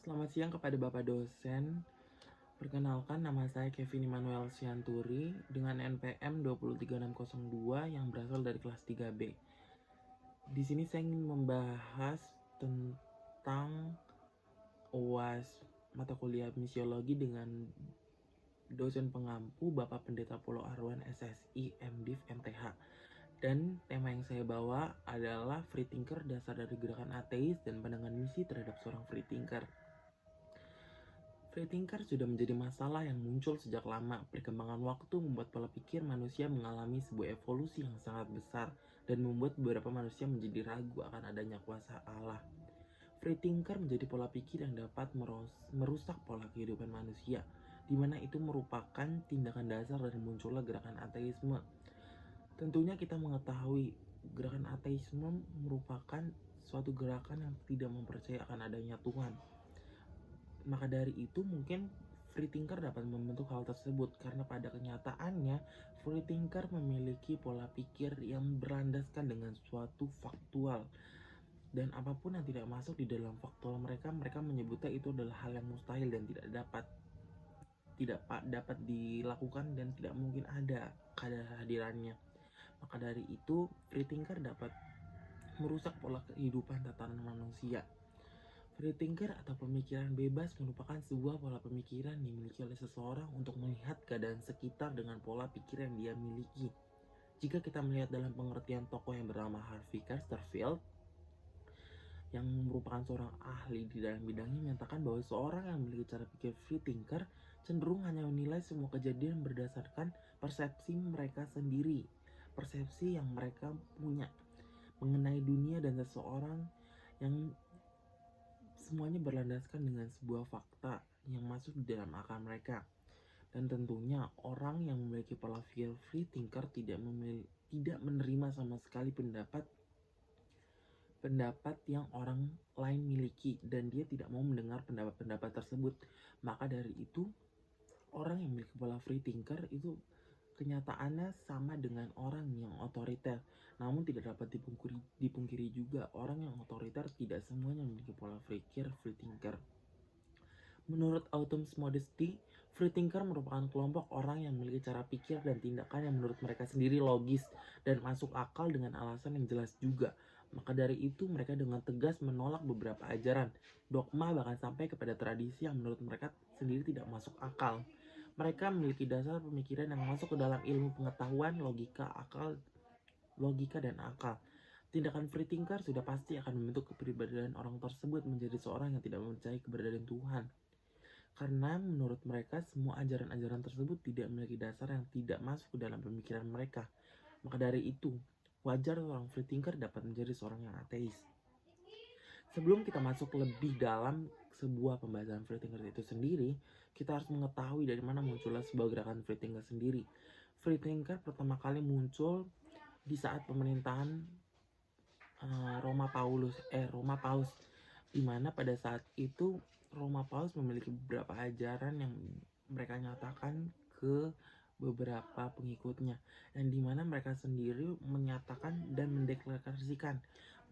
Selamat siang kepada Bapak dosen. Perkenalkan, nama saya Kevin Immanuel Sianturi dengan NPM 23602 yang berasal dari kelas 3B. Di sini saya ingin membahas tentang UAS mata kuliah misiologi dengan dosen pengampu Bapak Pendeta Polo Arwan SSI MDiv MTH. Dan tema yang saya bawa adalah free thinker, dasar dari gerakan ateis dan pandangan misi terhadap seorang free thinker. Free thinker sudah menjadi masalah yang muncul sejak lama. Perkembangan waktu membuat pola pikir manusia mengalami sebuah evolusi yang sangat besar dan membuat beberapa manusia menjadi ragu akan adanya kuasa Allah. Free thinker menjadi pola pikir yang dapat merusak pola kehidupan manusia, di mana itu merupakan tindakan dasar dari munculnya gerakan ateisme. Tentunya kita mengetahui gerakan ateisme merupakan suatu gerakan yang tidak mempercayai akan adanya Tuhan. Maka dari itu mungkin free thinker dapat membentuk hal tersebut karena pada kenyataannya free thinker memiliki pola pikir yang berlandaskan dengan suatu faktual, dan apapun yang tidak masuk di dalam faktual mereka menyebutnya itu adalah hal yang mustahil dan tidak dapat dilakukan dan tidak mungkin ada kehadirannya. Maka dari itu free thinker dapat merusak pola kehidupan tatanan manusia. Free thinker atau pemikiran bebas merupakan sebuah pola pemikiran yang dimiliki oleh seseorang untuk melihat keadaan sekitar dengan pola pikir yang dia miliki. Jika kita melihat dalam pengertian tokoh yang bernama Harvey Chesterfield, yang merupakan seorang ahli di dalam bidangnya, menyatakan bahwa seorang yang memiliki cara pikir free thinker cenderung hanya menilai semua kejadian berdasarkan persepsi mereka sendiri, persepsi yang mereka punya mengenai dunia dan seseorang, yang semuanya berlandaskan dengan sebuah fakta yang masuk di dalam akal mereka. Dan tentunya orang yang memiliki pola pikir free thinker tidak menerima sama sekali pendapat yang orang lain miliki, dan dia tidak mau mendengar pendapat-pendapat tersebut. Maka dari itu, orang yang memiliki pola free thinker itu kenyataannya sama dengan orang yang otoriter. Namun tidak dapat dipungkiri juga orang yang otoriter tidak semuanya memiliki pola pikir free thinker. Menurut Autumn's Modesty, free thinker merupakan kelompok orang yang memiliki cara pikir dan tindakan yang menurut mereka sendiri logis dan masuk akal dengan alasan yang jelas juga. Maka dari itu mereka dengan tegas menolak beberapa ajaran, dogma, bahkan sampai kepada tradisi yang menurut mereka sendiri tidak masuk akal. Mereka memiliki dasar pemikiran yang masuk ke dalam ilmu pengetahuan, logika dan akal. Tindakan free thinker sudah pasti akan membentuk kepribadian orang tersebut menjadi seorang yang tidak mempercayai keberadaan Tuhan. Karena menurut mereka semua ajaran-ajaran tersebut tidak memiliki dasar yang tidak masuk ke dalam pemikiran mereka. Maka dari itu, wajar seorang free thinker dapat menjadi seorang yang ateis. Sebelum kita masuk lebih dalam sebuah pembahasan free thinker itu sendiri, kita harus mengetahui dari mana munculnya sebuah gerakan free thinker sendiri. Free thinker pertama kali muncul di saat pemerintahan Roma Paus, di mana pada saat itu Roma Paus memiliki beberapa ajaran yang mereka nyatakan ke beberapa pengikutnya, dan di mana mereka sendiri menyatakan dan mendeklarasikan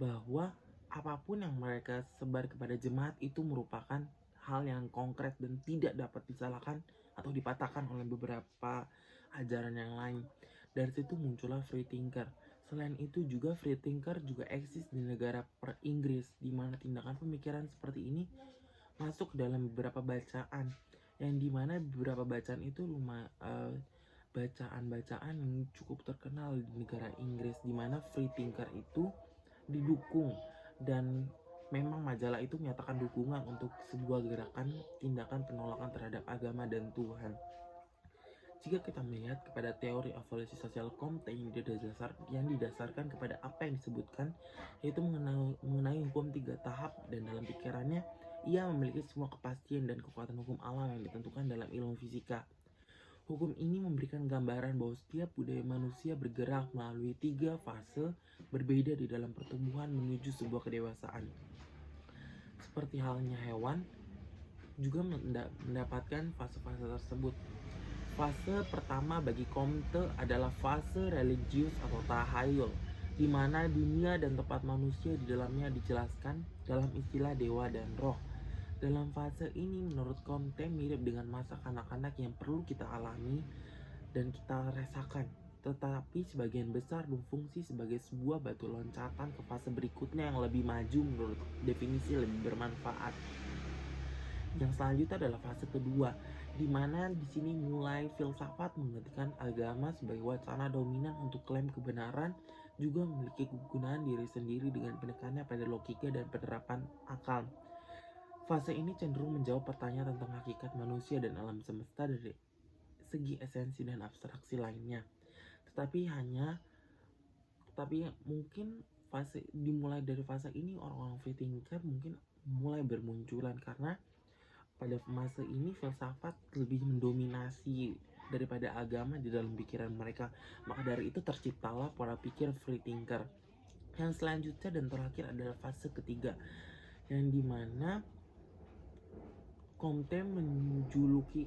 bahwa apapun yang mereka sebar kepada jemaat itu merupakan hal yang konkret dan tidak dapat disalahkan atau dipatahkan oleh beberapa ajaran yang lain. Dari situ muncullah free thinker. Selain itu juga free thinker juga eksis di negara Inggris, di mana tindakan pemikiran seperti ini masuk dalam beberapa bacaan, yang dimana beberapa bacaan itu bacaan-bacaan yang cukup terkenal di negara Inggris, di mana free thinker itu didukung, dan memang majalah itu menyatakan dukungan untuk sebuah gerakan tindakan penolakan terhadap agama dan Tuhan. Jika kita melihat kepada teori evolusi sosial Comte yang didasarkan kepada apa yang disebutkan, yaitu mengenai hukum 3 tahap, dan dalam pikirannya ia memiliki semua kepastian dan kekuatan hukum alam yang ditentukan dalam ilmu fisika. Hukum ini memberikan gambaran bahwa setiap budaya manusia bergerak melalui 3 fase berbeda di dalam pertumbuhan menuju sebuah kedewasaan. Seperti halnya hewan juga mendapatkan fase-fase tersebut. Fase pertama bagi Comte adalah fase religius atau tahayul, di mana dunia dan tempat manusia di dalamnya dijelaskan dalam istilah dewa dan roh. Dalam fase ini menurut Comte mirip dengan masa kanak-kanak yang perlu kita alami dan kita rasakan, tetapi sebagian besar berfungsi sebagai sebuah batu loncatan ke fase berikutnya yang lebih maju menurut definisi lebih bermanfaat. Yang selanjutnya adalah fase kedua, di mana di sini mulai filsafat menggantikan agama sebagai wacana dominan untuk klaim kebenaran, juga memiliki kegunaan diri sendiri dengan penekannya pada logika dan penerapan akal. Fase ini cenderung menjawab pertanyaan tentang hakikat manusia dan alam semesta dari segi esensi dan abstraksi lainnya. Tetapi mungkin dimulai dari fase ini orang-orang free thinker mungkin mulai bermunculan karena pada masa ini filsafat lebih mendominasi daripada agama di dalam pikiran mereka. Maka dari itu terciptalah pola pikir free thinker. Yang selanjutnya dan terakhir adalah fase ketiga, yang dimana Comte menjuluki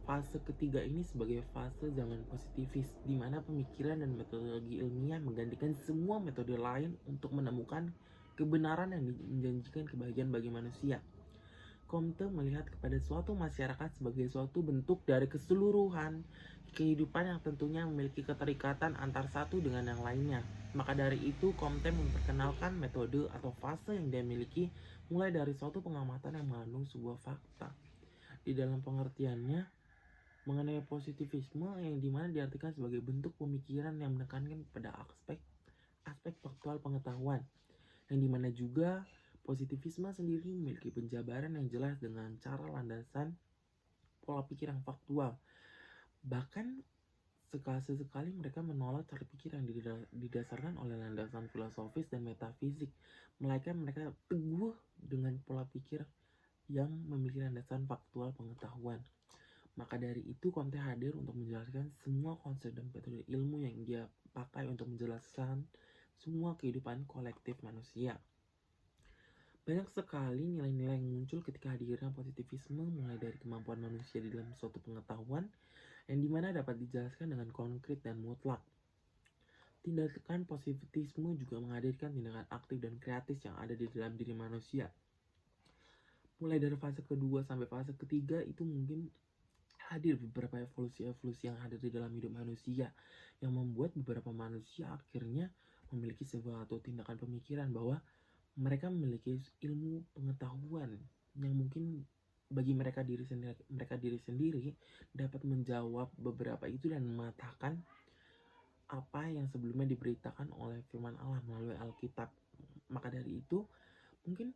fase ketiga ini sebagai fase zaman positivis, di mana pemikiran dan metodologi ilmiah menggantikan semua metode lain untuk menemukan kebenaran yang menjanjikan kebahagiaan bagi manusia. Comte melihat kepada suatu masyarakat sebagai suatu bentuk dari keseluruhan kehidupan yang tentunya memiliki keterikatan antar satu dengan yang lainnya. Maka dari itu, Comte memperkenalkan metode atau fase yang dia miliki mulai dari suatu pengamatan yang mengandung sebuah fakta. Di dalam pengertiannya, mengenai positivisme yang dimana diartikan sebagai bentuk pemikiran yang menekankan pada aspek faktual pengetahuan, yang dimana juga positivisme sendiri memiliki penjabaran yang jelas dengan cara landasan pola pikir yang faktual. Bahkan sekali mereka menolak cara pikir yang didasarkan oleh landasan filosofis dan metafisik, melainkan mereka teguh dengan pola pikir yang memiliki landasan faktual pengetahuan. Maka dari itu Comte hadir untuk menjelaskan semua konsep dan metode ilmu yang dia pakai untuk menjelaskan semua kehidupan kolektif manusia. Banyak sekali nilai-nilai yang muncul ketika hadirnya positivisme, mulai dari kemampuan manusia di dalam suatu pengetahuan yang dimana dapat dijelaskan dengan konkret dan mutlak. Tindakan positivisme juga menghadirkan tindakan aktif dan kreatif yang ada di dalam diri manusia. Mulai dari fase kedua sampai fase ketiga itu mungkin hadir beberapa evolusi yang hadir di dalam hidup manusia, yang membuat beberapa manusia akhirnya memiliki sebuah atau tindakan pemikiran bahwa mereka memiliki ilmu pengetahuan yang mungkin bagi mereka diri sendiri dapat menjawab beberapa itu dan mematahkan apa yang sebelumnya diberitakan oleh firman Allah melalui Alkitab. Maka dari itu mungkin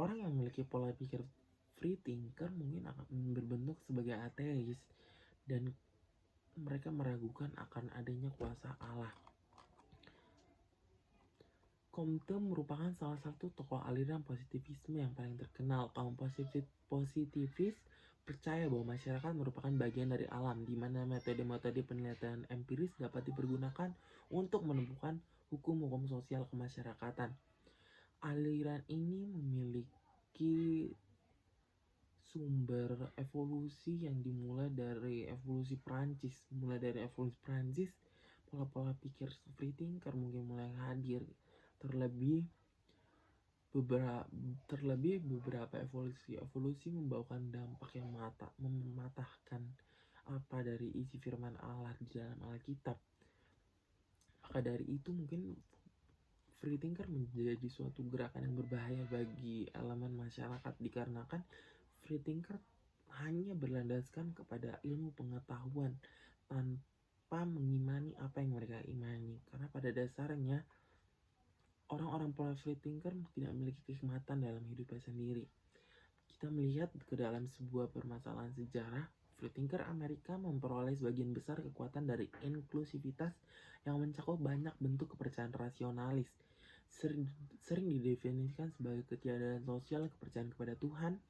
orang yang memiliki pola pikir free thinker mungkin akan berbentuk sebagai ateis dan mereka meragukan akan adanya kuasa Allah. Comte merupakan salah satu tokoh aliran positivisme yang paling terkenal. Kaum positivis percaya bahwa masyarakat merupakan bagian dari alam, di mana metode-metode penelitian empiris dapat dipergunakan untuk menemukan hukum-hukum sosial kemasyarakatan. Aliran ini memiliki sumber evolusi yang dimulai dari evolusi Prancis. Pola-pola pikir free thinker mungkin mulai hadir. Terlebih beberapa evolusi membawakan dampak yang mematahkan apa dari isi firman Allah di dalam Alkitab. Maka dari itu mungkin free thinker menjadi suatu gerakan yang berbahaya bagi elemen masyarakat, dikarenakan free thinker hanya berlandaskan kepada ilmu pengetahuan tanpa mengimani apa yang mereka imani. Karena pada dasarnya orang-orang pola free thinker tidak memiliki kehikmatan dalam hidupnya sendiri. Kita melihat ke dalam sebuah permasalahan sejarah, free thinker Amerika memperoleh sebagian besar kekuatan dari inklusivitas yang mencakup banyak bentuk kepercayaan rasionalis. Sering didefinisikan sebagai ketiadaan sosial kepercayaan kepada Tuhan.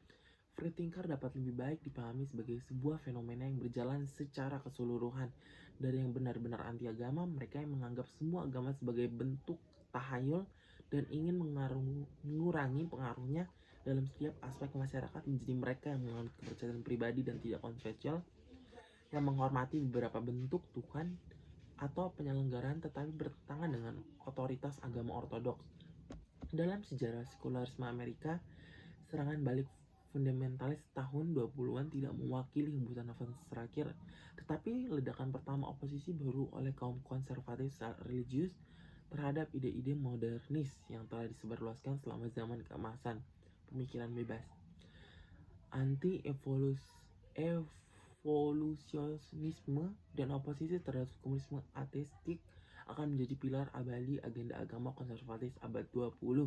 Free thinker dapat lebih baik dipahami sebagai sebuah fenomena yang berjalan secara keseluruhan. Dari yang benar-benar anti agama, mereka yang menganggap semua agama sebagai bentuk tahayul dan ingin mengurangi pengaruhnya dalam setiap aspek masyarakat, menjadi mereka yang menganut kepercayaan pribadi dan tidak konvensional, yang menghormati beberapa bentuk Tuhan atau penyelenggaraan tetapi bertentangan dengan otoritas agama ortodoks. Dalam sejarah sekularisme Amerika, serangan balik fundamentalis tahun 20-an tidak mewakili hembusan nafas terakhir, tetapi ledakan pertama oposisi baru oleh kaum konservatif religius terhadap ide-ide modernis yang telah disebarluaskan selama zaman keemasan pemikiran bebas. Evolusionisme dan oposisi terhadap komunisme ateistik akan menjadi pilar abadi agenda agama konservatif abad 20.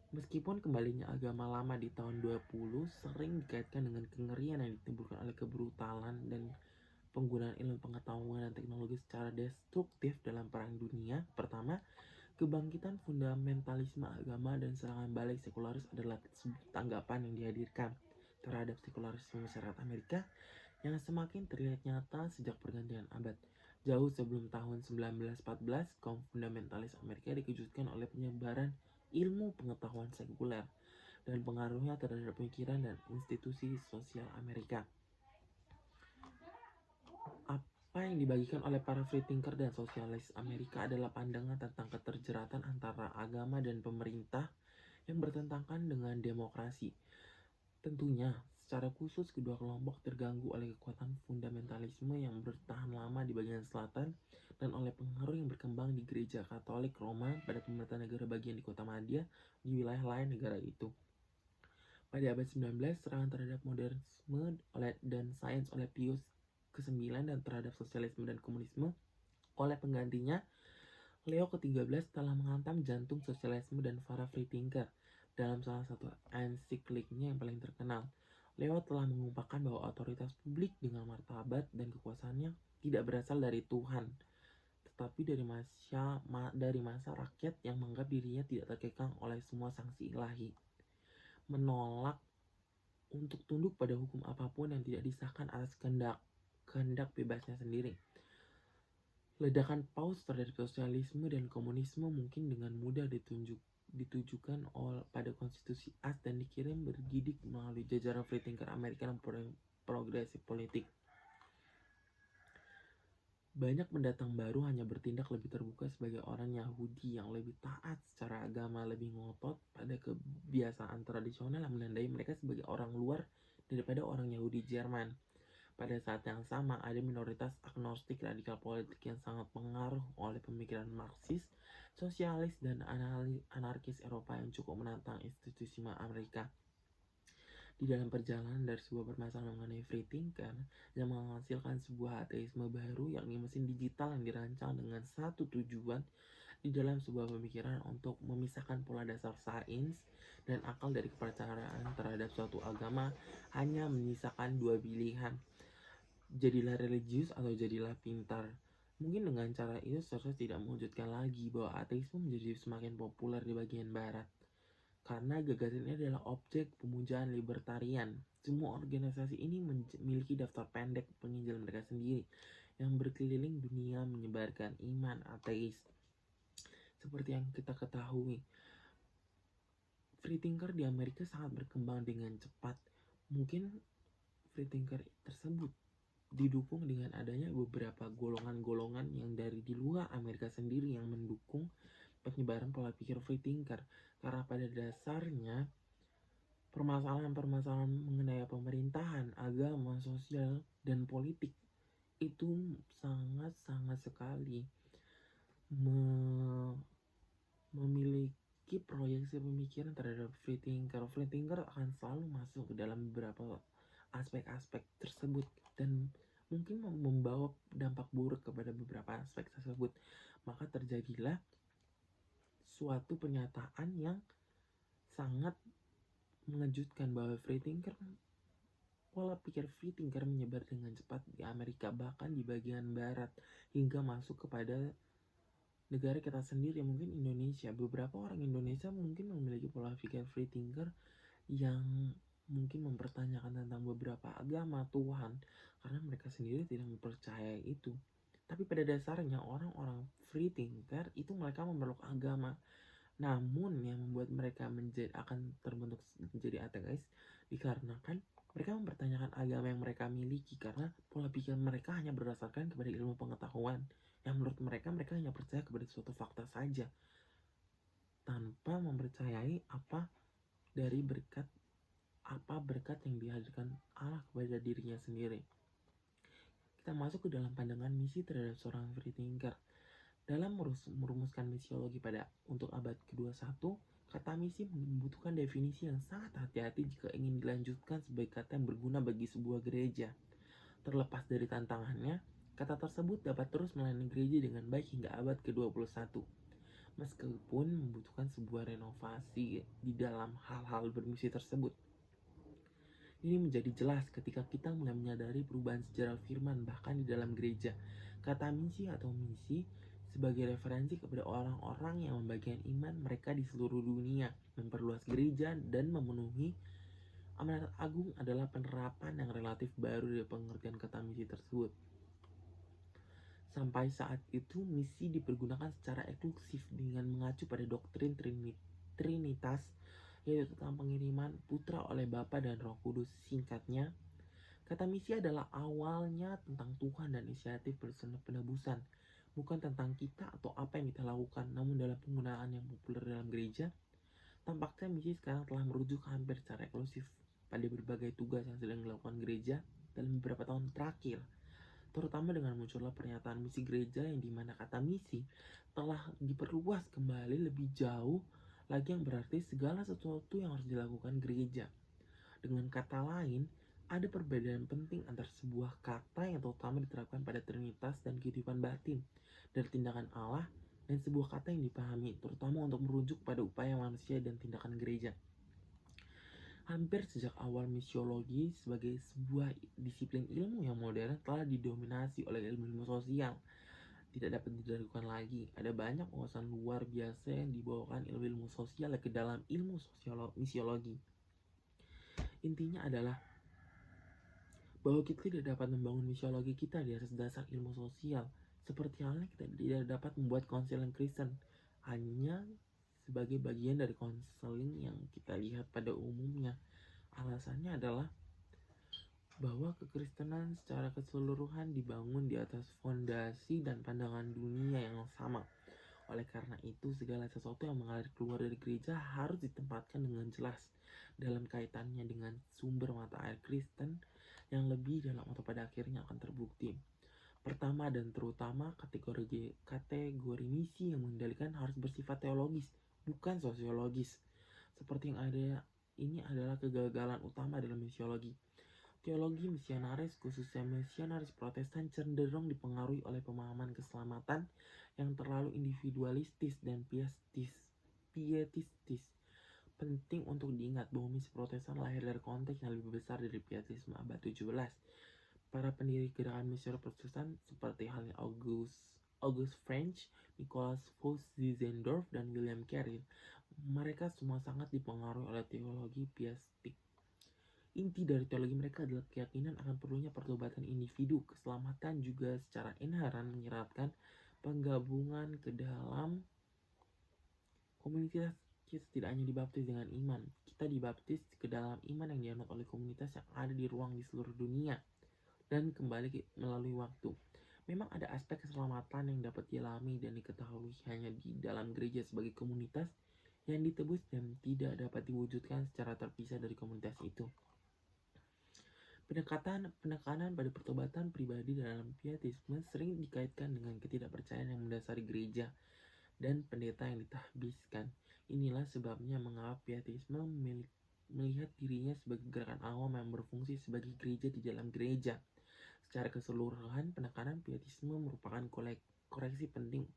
Meskipun kembalinya agama lama di tahun 20 sering dikaitkan dengan kengerian yang ditimbulkan oleh kebrutalan dan penggunaan ilmu pengetahuan dan teknologi secara destruktif dalam Perang Dunia Pertama, kebangkitan fundamentalisme agama dan serangan balik sekularis adalah tanggapan yang dihadirkan terhadap sekularisme masyarakat Amerika yang semakin terlihat nyata sejak pergantian abad. Jauh sebelum tahun 1914, kaum fundamentalis Amerika dikejutkan oleh penyebaran ilmu pengetahuan sekuler dan pengaruhnya terhadap pemikiran dan institusi sosial Amerika. Apa yang dibagikan oleh para free thinker dan sosialis Amerika adalah pandangan tentang keterjeratan antara agama dan pemerintah yang bertentangan dengan demokrasi. Tentunya, secara khusus kedua kelompok terganggu oleh kekuatan fundamentalisme yang bertahan lama di bagian selatan dan oleh pengaruh yang berkembang di gereja Katolik Roma pada pemerintah negara bagian di kota Madya di wilayah lain negara itu. Pada abad 19, serangan terhadap modernisme dan sains oleh Pius ke-9 dan terhadap sosialisme dan komunisme oleh penggantinya, Leo ke-13 telah menghantam jantung sosialisme dan para free thinker. Dalam salah satu ensikliknya yang paling terkenal, Leo telah mengungkapkan bahwa otoritas publik dengan martabat dan kekuasaannya tidak berasal dari Tuhan, tetapi dari masa rakyat yang menganggap dirinya tidak terkekang oleh semua sanksi ilahi. Menolak untuk tunduk pada hukum apapun yang tidak disahkan atas kehendak bebasnya sendiri. Ledakan Paus terhadap sosialisme dan komunisme mungkin dengan mudah ditujukan pada konstitusi AS dan dikirim bergidik melalui jajaran free thinker Amerika dan progresif politik. Banyak pendatang baru hanya bertindak lebih terbuka sebagai orang Yahudi yang lebih taat secara agama, lebih ngotot pada kebiasaan tradisional yang menandai mereka sebagai orang luar daripada orang Yahudi Jerman. Pada saat yang sama, ada minoritas agnostik radikal politik yang sangat pengaruh oleh pemikiran Marxis, sosialis, dan anarkis Eropa yang cukup menantang institusi Amerika. Di dalam perjalanan dari sebuah permasalahan mengenai free thinker yang menghasilkan sebuah ateisme baru, yakni mesin digital yang dirancang dengan satu tujuan di dalam sebuah pemikiran untuk memisahkan pola dasar sains dan akal dari kepercayaan terhadap suatu agama, hanya menyisakan dua pilihan. Jadilah religius atau jadilah pintar. Mungkin dengan cara itu seharusnya tidak mewujudkan lagi bahwa ateisme menjadi semakin populer di bagian barat. Karena gagasan ini adalah objek pemujaan libertarian. Semua organisasi ini memiliki daftar pendek penginjil mereka sendiri yang berkeliling dunia menyebarkan iman ateis. Seperti yang kita ketahui, free thinker di Amerika sangat berkembang dengan cepat. Mungkin free thinker tersebut didukung dengan adanya beberapa golongan-golongan yang dari di luar Amerika sendiri yang mendukung penyebaran pola pikir free thinker, karena pada dasarnya permasalahan-permasalahan mengenai pemerintahan, agama, sosial, dan politik itu sangat-sangat sekali memiliki proyeksi pemikiran terhadap free thinker. Free thinker akan selalu masuk ke dalam beberapa aspek-aspek tersebut dan mungkin membawa dampak buruk kepada beberapa aspek tersebut. Maka terjadilah suatu pernyataan yang sangat mengejutkan bahwa pola pikir free thinker menyebar dengan cepat di Amerika, bahkan di bagian barat, hingga masuk kepada negara kita sendiri, mungkin Indonesia. Beberapa orang Indonesia mungkin memiliki pola pikir free thinker yang mungkin mempertanyakan tentang beberapa agama Tuhan karena mereka sendiri tidak mempercayai itu. Tapi pada dasarnya orang-orang free thinker itu mereka memeluk agama. Namun yang membuat mereka akan terbentuk menjadi ateis dikarenakan mereka mempertanyakan agama yang mereka miliki, karena pola pikir mereka hanya berdasarkan kepada ilmu pengetahuan yang menurut mereka hanya percaya kepada suatu fakta saja tanpa mempercayai apa adalah berkat yang dihadirkan Allah kepada dirinya sendiri. Kita masuk ke dalam pandangan misi terhadap seorang free thinker. Dalam merumuskan misiologi untuk abad ke-21, kata misi membutuhkan definisi yang sangat hati-hati jika ingin dilanjutkan sebagai kata yang berguna bagi sebuah gereja. Terlepas dari tantangannya, kata tersebut dapat terus melayani gereja dengan baik hingga abad ke-21. Meskipun membutuhkan sebuah renovasi di dalam hal-hal bermisi tersebut. Ini menjadi jelas ketika kita mulai menyadari perubahan sejarah firman bahkan di dalam gereja. Kata misi atau misi sebagai referensi kepada orang-orang yang membagikan iman mereka di seluruh dunia, memperluas gereja dan memenuhi amanat agung adalah penerapan yang relatif baru dari pengertian kata misi tersebut. Sampai saat itu, misi dipergunakan secara eksklusif dengan mengacu pada doktrin Trinitas, yaitu tentang pengiriman putra oleh Bapa dan Roh Kudus. Singkatnya, kata misi adalah awalnya tentang Tuhan dan inisiatif penebusan, bukan tentang kita atau apa yang kita lakukan. Namun dalam penggunaan yang populer dalam gereja, tampaknya misi sekarang telah merujuk hampir secara eksklusif pada berbagai tugas yang sedang dilakukan gereja dalam beberapa tahun terakhir. Terutama dengan munculnya pernyataan misi gereja yang dimana kata misi telah diperluas kembali lebih jauh lagi, yang berarti segala sesuatu yang harus dilakukan gereja. Dengan kata lain, ada perbedaan penting antara sebuah kata yang terutama diterapkan pada Trinitas dan kehidupan batin dari tindakan Allah dan sebuah kata yang dipahami terutama untuk merujuk pada upaya manusia dan tindakan gereja. Hampir sejak awal misiologi sebagai sebuah disiplin ilmu yang modern telah didominasi oleh ilmu sosial. Tidak dapat diragukan lagi, ada banyak wawasan luar biasa yang dibawakan ilmu sosial ke dalam ilmu misiologi. Intinya adalah bahwa kita tidak dapat membangun misiologi kita di atas dasar ilmu sosial. Seperti halnya kita tidak dapat membuat konseling Kristen hanya sebagai bagian dari konseling yang kita lihat pada umumnya. Alasannya adalah bahwa kekristenan secara keseluruhan dibangun di atas fondasi dan pandangan dunia yang sama. Oleh karena itu, segala sesuatu yang mengalir keluar dari gereja harus ditempatkan dengan jelas dalam kaitannya dengan sumber mata air Kristen yang lebih dalam atau pada akhirnya akan terbukti. Pertama dan terutama, kategori misi yang mengendalikan harus bersifat teologis, bukan sosiologis. Seperti yang ada, ini adalah kegagalan utama dalam misiologi. Teologi misionaris, khususnya misionaris Protestan, cenderung dipengaruhi oleh pemahaman keselamatan yang terlalu individualistis dan pietistis. Penting untuk diingat bahwa misi Protestan lahir dari konteks yang lebih besar dari pietisme abad 17. Para pendiri gerakan misioner Protestan seperti halnya August French, Nicholas Vos Zinzendorf, dan William Carey, mereka semua sangat dipengaruhi oleh teologi pietistik. Inti dari teologi mereka adalah keyakinan akan perlunya pertobatan individu. Keselamatan juga secara inheran menyeratkan penggabungan ke dalam komunitas. Kita tidak hanya dibaptis dengan iman, kita dibaptis ke dalam iman yang dianut oleh komunitas yang ada di ruang di seluruh dunia dan kembali melalui waktu. Memang ada aspek keselamatan yang dapat dialami dan diketahui hanya di dalam gereja sebagai komunitas yang ditebus dan tidak dapat diwujudkan secara terpisah dari komunitas itu. Penekanan pada pertobatan pribadi dalam pietisme sering dikaitkan dengan ketidakpercayaan yang mendasari gereja dan pendeta yang ditahbiskan. Inilah sebabnya mengapa pietisme melihat dirinya sebagai gerakan awam yang berfungsi sebagai gereja di dalam gereja. Secara keseluruhan, penekanan pietisme merupakan koreksi penting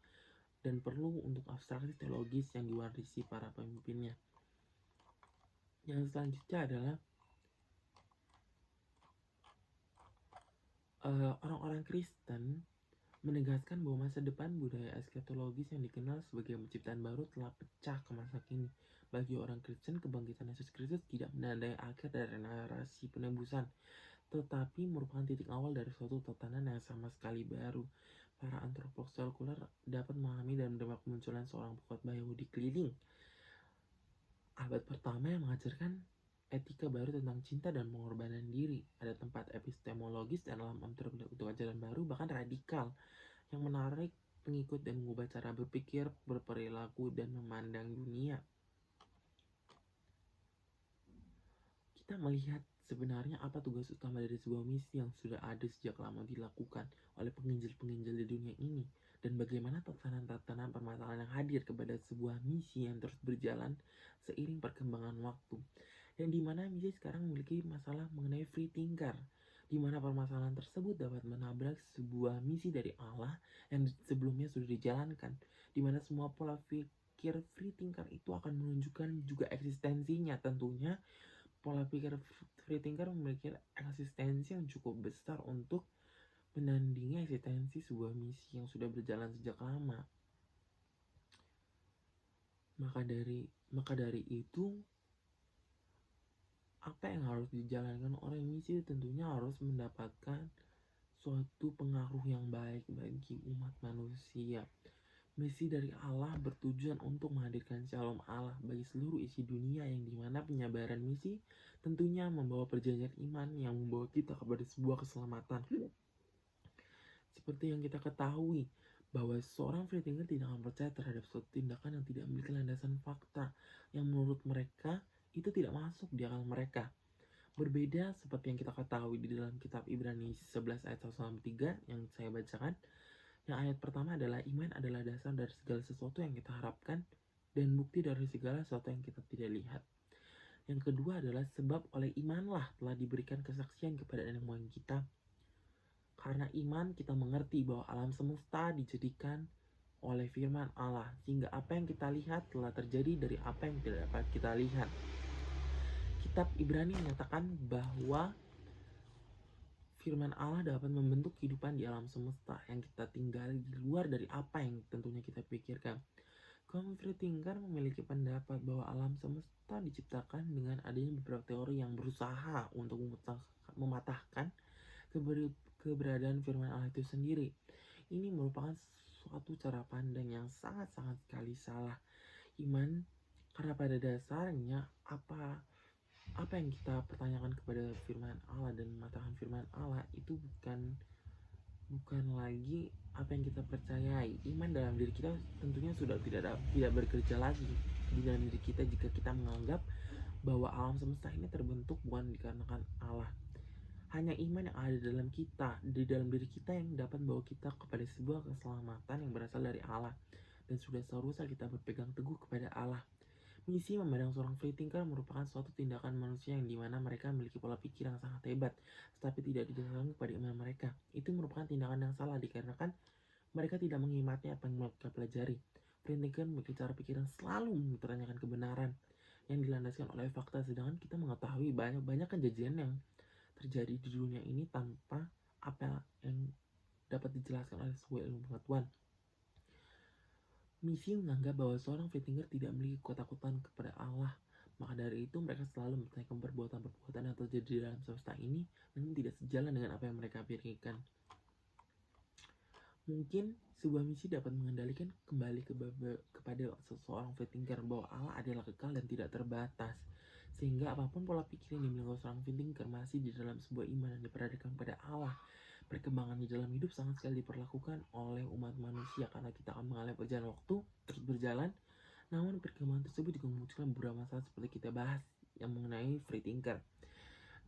dan perlu untuk abstraksi teologis yang diwarisi para pemimpinnya. Yang selanjutnya adalah orang-orang Kristen menegaskan bahwa masa depan budaya eskatologis yang dikenal sebagai penciptaan baru telah pecah ke masa kini. Bagi orang Kristen, kebangkitan Yesus Kristus tidak menandai akhir dari narasi penebusan, tetapi merupakan titik awal dari suatu tatanan yang sama sekali baru. Para antropolog sekuler dapat memahami dan menerima kemunculan seorang pengkhotbah Yahudi keliling abad pertama yang mengajarkan etika baru tentang cinta dan pengorbanan diri. Ada tempat epistemologis dan dalam untuk ajaran baru, bahkan radikal, yang menarik pengikut dan mengubah cara berpikir, berperilaku, dan memandang dunia. Kita kita melihat sebenarnya apa tugas utama dari sebuah misi yang sudah ada sejak lama dilakukan oleh penginjil-penginjil di dunia ini, dan bagaimana tatanan-tatanan permasalahan yang hadir kepada sebuah misi yang terus berjalan seiring perkembangan waktu, yang dimana misi sekarang memiliki masalah mengenai free thinker, di mana permasalahan tersebut dapat menabrak sebuah misi dari Allah yang sebelumnya sudah dijalankan, di mana semua pola pikir free thinker itu akan menunjukkan juga eksistensinya. Tentunya pola pikir free thinker memiliki eksistensi yang cukup besar untuk menandingi eksistensi sebuah misi yang sudah berjalan sejak lama. Maka dari itu, apa yang harus dijalankan oleh misi tentunya harus mendapatkan suatu pengaruh yang baik bagi umat manusia. Misi dari Allah bertujuan untuk menghadirkan shalom Allah bagi seluruh isi dunia, yang dimana penyebaran misi tentunya membawa perjanjian iman yang membawa kita kepada sebuah keselamatan. Seperti yang kita ketahui, bahwa seorang free thinker tidak akan percaya terhadap suatu tindakan yang tidak memiliki landasan fakta, yang menurut mereka itu tidak masuk di akal mereka. Berbeda seperti yang kita ketahui di dalam kitab Ibrani 11 ayat 1-3 yang saya bacakan. Yang ayat pertama adalah iman adalah dasar dari segala sesuatu yang kita harapkan dan bukti dari segala sesuatu yang kita tidak lihat. Yang kedua adalah sebab oleh imanlah telah diberikan kesaksian kepada nenek moyang kita. Karena iman kita mengerti bahwa alam semesta dijadikan oleh firman Allah, sehingga apa yang kita lihat telah terjadi dari apa yang tidak dapat kita lihat. Kitab Ibrani menyatakan bahwa firman Allah dapat membentuk kehidupan di alam semesta yang kita tinggali di luar dari apa yang tentunya kita pikirkan. Kaum free thinker memiliki pendapat bahwa alam semesta diciptakan dengan adanya beberapa teori yang berusaha untuk mematahkan keberadaan firman Allah itu sendiri. Ini merupakan suatu cara pandang yang sangat-sangat sekali salah. Iman, karena pada dasarnya apa yang kita pertanyakan kepada firman Allah dan mematahkan firman Allah itu bukan lagi apa yang kita percayai. Iman dalam diri kita tentunya sudah tidak bekerja lagi di dalam diri kita jika kita menganggap bahwa alam semesta ini terbentuk bukan dikarenakan Allah. Hanya iman yang ada dalam kita, di dalam diri kita, yang dapat membawa kita kepada sebuah keselamatan yang berasal dari Allah, dan sudah seharusnya kita berpegang teguh kepada Allah. Misi memandang seorang free thinker merupakan suatu tindakan manusia yang dimana mereka memiliki pola pikir yang sangat hebat, tetapi tidak didasarkan kepada iman mereka. Itu merupakan tindakan yang salah dikarenakan mereka tidak mengimati apa yang mereka pelajari. Free thinker memiliki cara pikir yang selalu mempertanyakan kebenaran yang dilandaskan oleh fakta, sedangkan kita mengetahui banyak kejadian yang terjadi di dunia ini tanpa apa yang dapat dijelaskan oleh sebuah ilmu pengetahuan. Misi menganggap bahwa seorang free thinker tidak memiliki ketakutan kepada Allah. Maka dari itu mereka selalu mempertanyakan perbuatan-perbuatan yang terjadi di dalam semesta ini, namun tidak sejalan dengan apa yang mereka pikirkan. Mungkin sebuah misi dapat mengendalikan kembali kepada seseorang free thinker bahwa Allah adalah kekal dan tidak terbatas, sehingga apapun pola pikir yang dimiliki seorang free thinker masih di dalam sebuah iman yang diperadakan pada Allah. Perkembangan di dalam hidup sangat sekali diperlakukan oleh umat manusia karena kita akan mengalami perjalanan waktu terus berjalan. Namun perkembangan tersebut juga memunculkan beberapa masalah seperti kita bahas yang mengenai free thinker.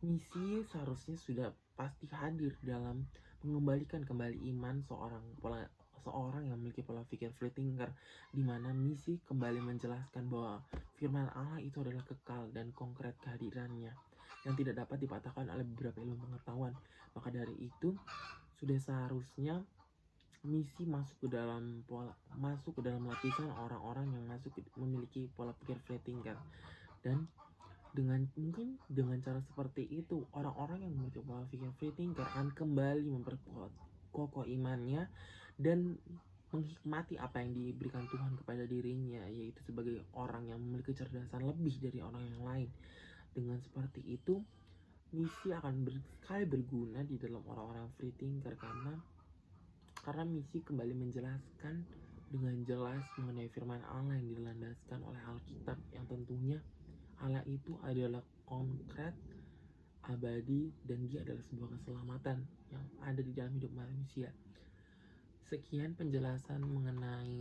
Misi seharusnya sudah pasti hadir dalam mengembalikan kembali iman seorang yang memiliki pola pikir free thinker, di mana misi kembali menjelaskan bahwa firman Allah itu adalah kekal dan konkret kehadirannya yang tidak dapat dipatahkan oleh beberapa ilmu pengetahuan. Maka dari itu sudah seharusnya misi masuk ke dalam lapisan orang-orang yang memiliki pola pikir free thinker, dan mungkin dengan cara seperti itu orang-orang yang memiliki pola pikir free thinker akan kembali memperkuat kokoh imannya dan menghikmati apa yang diberikan Tuhan kepada dirinya, yaitu sebagai orang yang memiliki kecerdasan lebih dari orang yang lain. Dengan seperti itu, misi akan sekali berguna di dalam orang-orang free thinker karena misi kembali menjelaskan dengan jelas mengenai firman Allah yang dilandaskan oleh Alkitab, yang tentunya Allah itu adalah konkret, abadi, dan dia adalah sebuah keselamatan yang ada di dalam hidup manusia. Sekian penjelasan mengenai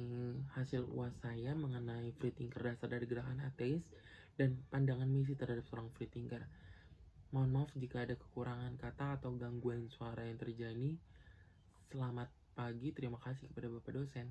hasil UAS saya mengenai free thinker dasar dari gerakan ateis dan pandangan misi terhadap seorang free thinker. Mohon maaf jika ada kekurangan kata atau gangguan suara yang terjadi. Selamat pagi, terima kasih kepada Bapak dosen.